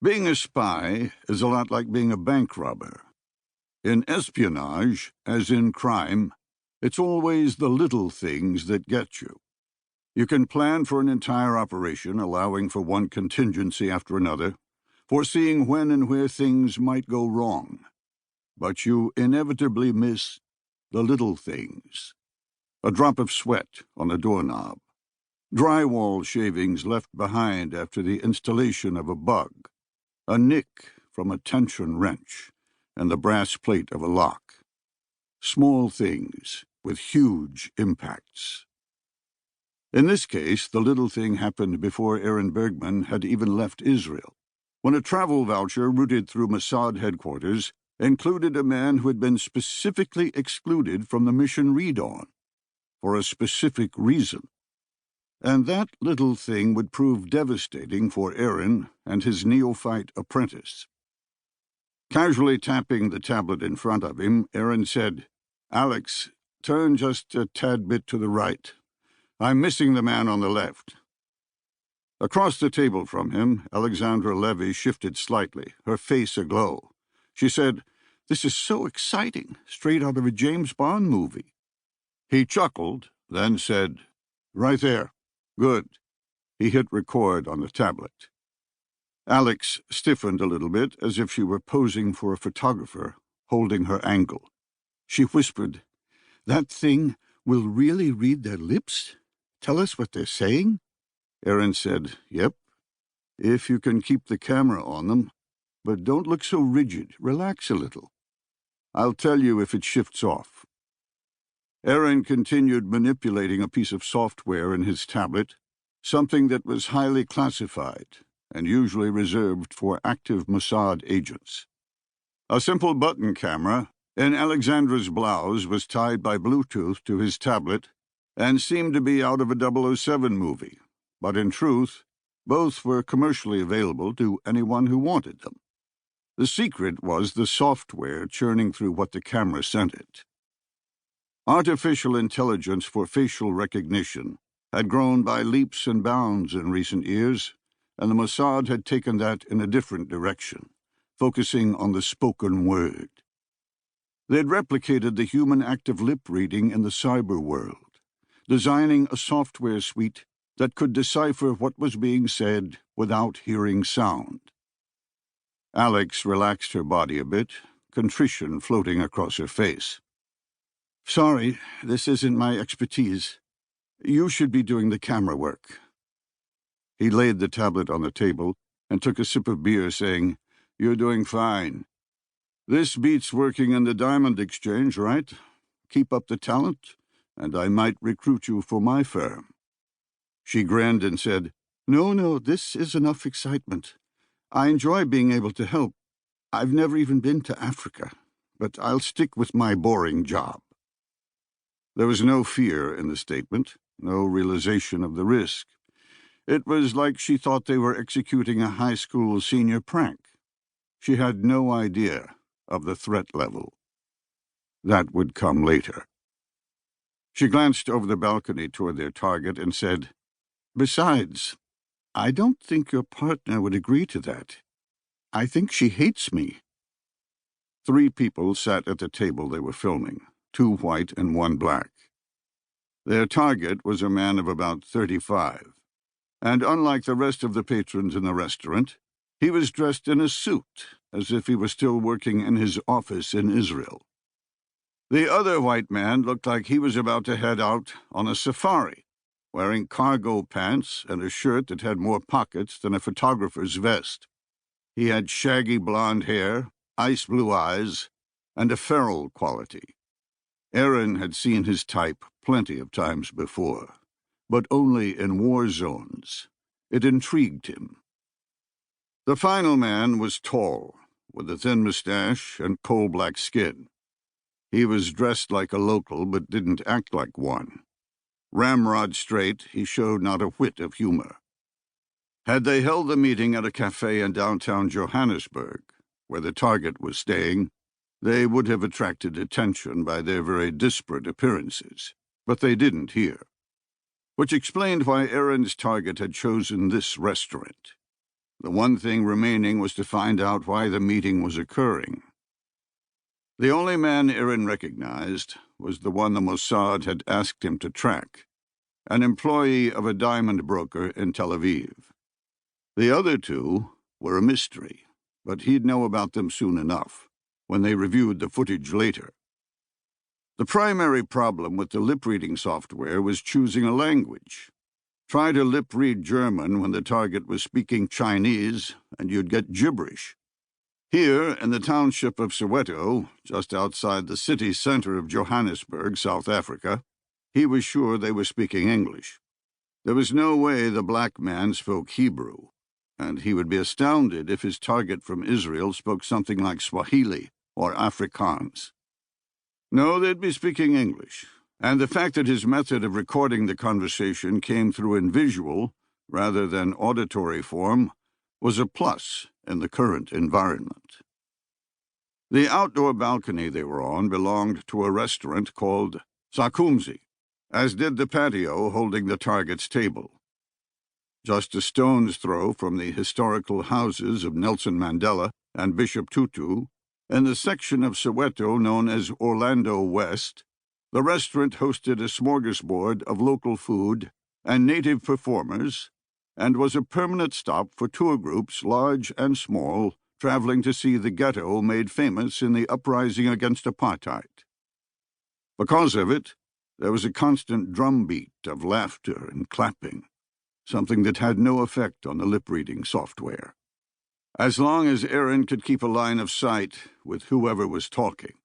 Being a spy is a lot like being a bank robber. In espionage, as in crime, it's always the little things that get you. You can plan for an entire operation, allowing for one contingency after another, foreseeing when and where things might go wrong. But you inevitably miss the little things. A drop of sweat on a doorknob. Drywall shavings left behind after the installation of a bug. A nick from a tension wrench and the brass plate of a lock. Small things with huge impacts. In this case, the little thing happened before Aaron Bergman had even left Israel, when a travel voucher routed through Mossad headquarters included a man who had been specifically excluded from the mission read-on, for a specific reason. And that little thing would prove devastating for Aaron and his neophyte apprentice. Casually tapping the tablet in front of him, Aaron said, "Alex, turn just a tad bit to the right. I'm missing the man on the left." Across the table from him, Alexandra Levy shifted slightly, her face aglow. She said, "This is so exciting, straight out of a James Bond movie." He chuckled, then said, "Right there. Good." He hit record on the tablet. Alex stiffened a little bit, as if she were posing for a photographer, holding her angle. She whispered, "That thing will really read their lips? Tell us what they're saying?" Aaron said, "Yep, if you can keep the camera on them. But don't look so rigid. Relax a little. I'll tell you if it shifts off." Aaron continued manipulating a piece of software in his tablet, something that was highly classified and usually reserved for active Mossad agents. A simple button camera in Alexandra's blouse was tied by Bluetooth to his tablet and seemed to be out of a 007 movie, but in truth, both were commercially available to anyone who wanted them. The secret was the software churning through what the camera sent it. Artificial intelligence for facial recognition had grown by leaps and bounds in recent years, and the Mossad had taken that in a different direction, focusing on the spoken word. They'd replicated the human act of lip reading in the cyber world, designing a software suite that could decipher what was being said without hearing sound. Alex relaxed her body a bit, contrition floating across her face. "Sorry, this isn't my expertise. You should be doing the camera work." He laid the tablet on the table and took a sip of beer, saying, "You're doing fine. This beats working in the diamond exchange, right? Keep up the talent, and I might recruit you for my firm." She grinned and said, No, this is enough excitement. I enjoy being able to help. I've never even been to Africa, but I'll stick with my boring job." There was no fear in the statement, no realization of the risk. It was like she thought they were executing a high school senior prank. She had no idea of the threat level. That would come later. She glanced over the balcony toward their target and said, "Besides, I don't think your partner would agree to that. I think she hates me." 3 people sat at the table they were filming, 2 white and 1 black. Their target was a man of about 35, and unlike the rest of the patrons in the restaurant, he was dressed in a suit, as if he were still working in his office in Israel. The other white man looked like he was about to head out on a safari, wearing cargo pants and a shirt that had more pockets than a photographer's vest. He had shaggy blonde hair, ice blue eyes, and a feral quality. Aaron had seen his type plenty of times before, but only in war zones. It intrigued him. The final man was tall, with a thin mustache and coal-black skin. He was dressed like a local, but didn't act like one. Ramrod straight, he showed not a whit of humor. Had they held the meeting at a cafe in downtown Johannesburg, where the target was staying, they would have attracted attention by their very disparate appearances, but they didn't here. Which explained why Aaron's target had chosen this restaurant. The one thing remaining was to find out why the meeting was occurring. The only man Aaron recognized was the one the Mossad had asked him to track, an employee of a diamond broker in Tel Aviv. The other two were a mystery, but he'd know about them soon enough, when they reviewed the footage later. The primary problem with the lip-reading software was choosing a language. Try to lip-read German when the target was speaking Chinese, and you'd get gibberish. Here, in the township of Soweto, just outside the city center of Johannesburg, South Africa, he was sure they were speaking English. There was no way the black man spoke Hebrew, and he would be astounded if his target from Israel spoke something like Swahili or Afrikaans. No, they'd be speaking English, and the fact that his method of recording the conversation came through in visual rather than auditory form was a plus in the current environment. The outdoor balcony they were on belonged to a restaurant called Sakumzi, as did the patio holding the target's table. Just a stone's throw from the historical houses of Nelson Mandela and Bishop Tutu, in the section of Soweto known as Orlando West, the restaurant hosted a smorgasbord of local food and native performers, and was a permanent stop for tour groups, large and small, traveling to see the ghetto made famous in the uprising against apartheid. Because of it, there was a constant drumbeat of laughter and clapping, something that had no effect on the lip-reading software, as long as Aaron could keep a line of sight with whoever was talking.